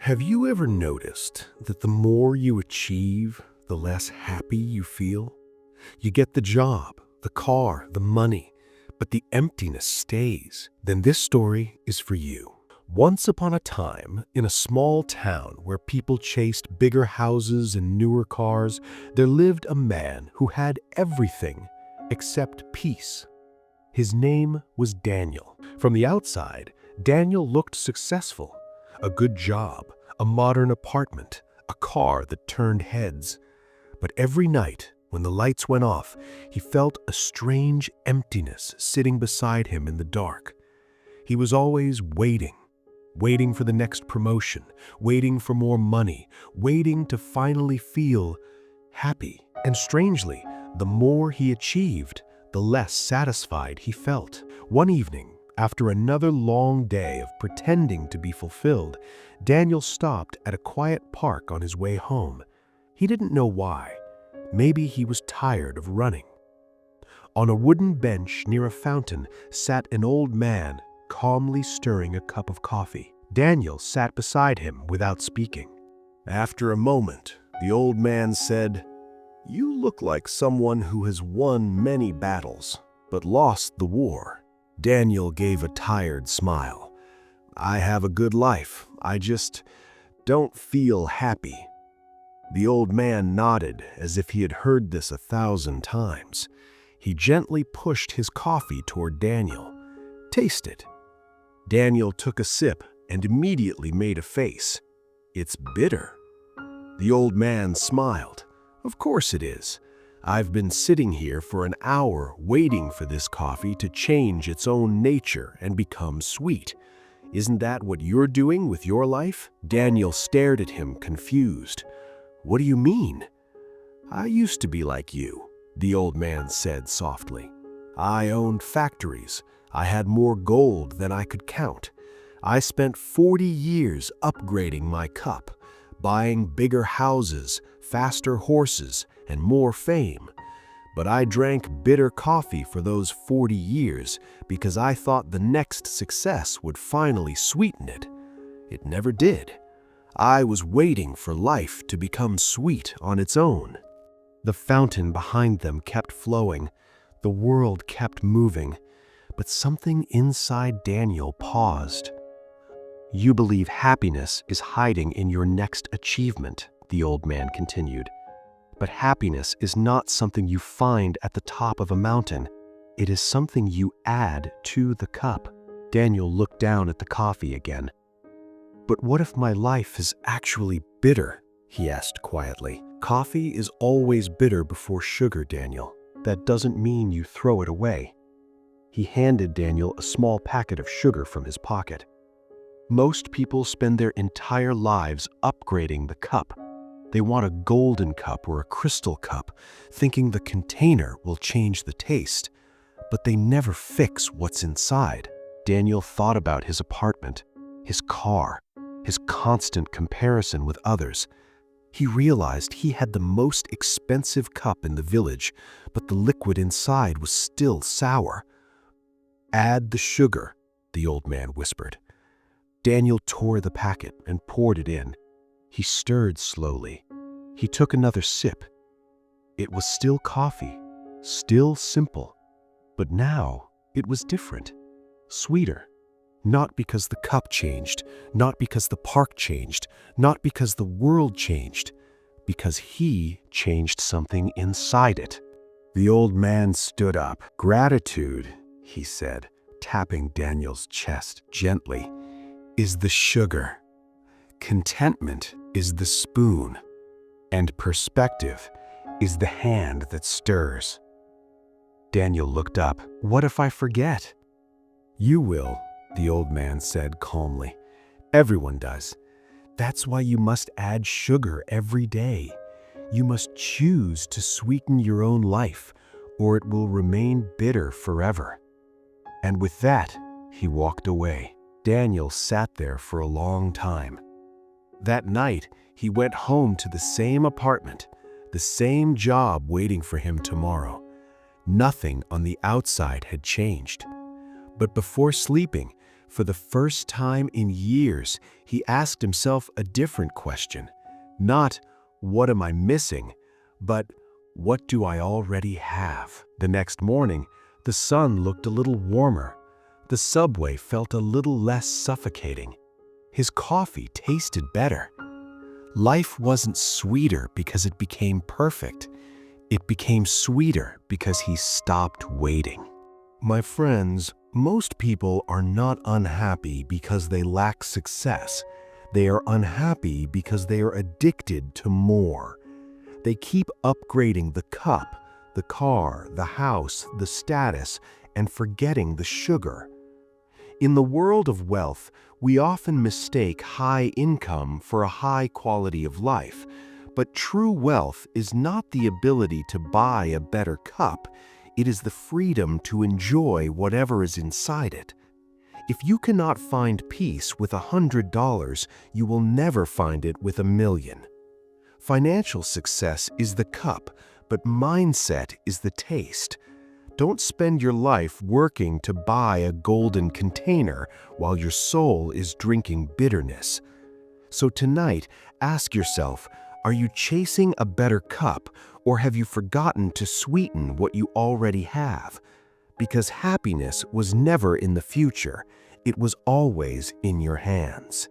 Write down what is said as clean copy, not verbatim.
Have you ever noticed that the more you achieve, the less happy you feel? You get the job, the car, the money, but the emptiness stays. Then this story is for you. Once upon a time, in a small town where people chased bigger houses and newer cars, there lived a man who had everything except peace. His name was Daniel. From the outside, Daniel looked successful. A good job, a modern apartment, a car that turned heads. But every night, when the lights went off, he felt a strange emptiness sitting beside him in the dark. He was always waiting for the next promotion, waiting for more money, waiting to finally feel happy. And strangely, the more he achieved, the less satisfied he felt. One evening, after another long day of pretending to be fulfilled, Daniel stopped at a quiet park on his way home. He didn't know why. Maybe he was tired of running. On a wooden bench near a fountain sat an old man, calmly stirring a cup of coffee. Daniel sat beside him without speaking. After a moment, the old man said, "You look like someone who has won many battles, but lost the war." Daniel gave a tired smile. "I have a good life. I just don't feel happy." The old man nodded as if he had heard this 1,000 times. He gently pushed his coffee toward Daniel. "Taste it." Daniel took a sip and immediately made a face. "It's bitter." The old man smiled. "Of course it is. I've been sitting here for an hour waiting for this coffee to change its own nature and become sweet. Isn't that what you're doing with your life?" Daniel stared at him, confused. "What do you mean?" "I used to be like you," the old man said softly. "I owned factories. I had more gold than I could count. I spent 40 years upgrading my cup, buying bigger houses, faster horses, and more fame. But I drank bitter coffee for those 40 years because I thought the next success would finally sweeten it. It never did. I was waiting for life to become sweet on its own." The fountain behind them kept flowing. The world kept moving. But something inside Daniel paused. "You believe happiness is hiding in your next achievement," the old man continued. "But happiness is not something you find at the top of a mountain. It is something you add to the cup." Daniel looked down at the coffee again. "But what if my life is actually bitter?" he asked quietly. "Coffee is always bitter before sugar, Daniel. That doesn't mean you throw it away." He handed Daniel a small packet of sugar from his pocket. "Most people spend their entire lives upgrading the cup. They want a golden cup or a crystal cup, thinking the container will change the taste. But they never fix what's inside." Daniel thought about his apartment, his car, his constant comparison with others. He realized he had the most expensive cup in the village, but the liquid inside was still sour. "Add the sugar," the old man whispered. Daniel tore the packet and poured it in. He stirred slowly. He took another sip. It was still coffee, still simple, but now it was different, sweeter. Not because the cup changed, not because the park changed, not because the world changed, because he changed something inside it. The old man stood up. "Gratitude," he said, tapping Daniel's chest gently, "is the sugar. Contentment is the spoon. And perspective is the hand that stirs." Daniel looked up. "What if I forget?" "You will," the old man said calmly. "Everyone does. That's why you must add sugar every day. You must choose to sweeten your own life, or it will remain bitter forever." And with that, he walked away. Daniel sat there for a long time. That night, he went home to the same apartment, the same job waiting for him tomorrow. Nothing on the outside had changed. But before sleeping, For the first time in years, he asked himself a different question. Not, what am I missing? But, what do I already have? The next morning, the sun looked a little warmer. The subway felt a little less suffocating. His coffee tasted better. Life wasn't sweeter because it became perfect. It became sweeter because he stopped waiting. My friends, most people are not unhappy because they lack success. They are unhappy because they are addicted to more. They keep upgrading the cup, the car, the house, the status, and forgetting the sugar. In the world of wealth, we often mistake high income for a high quality of life. But true wealth is not the ability to buy a better cup. It is the freedom to enjoy whatever is inside it. If you cannot find peace with $100, you will never find it with $1 million. Financial success is the cup, but mindset is the taste. Don't spend your life working to buy a golden container while your soul is drinking bitterness. So tonight, ask yourself, are you chasing a better cup, or have you forgotten to sweeten what you already have? Because happiness was never in the future, it was always in your hands.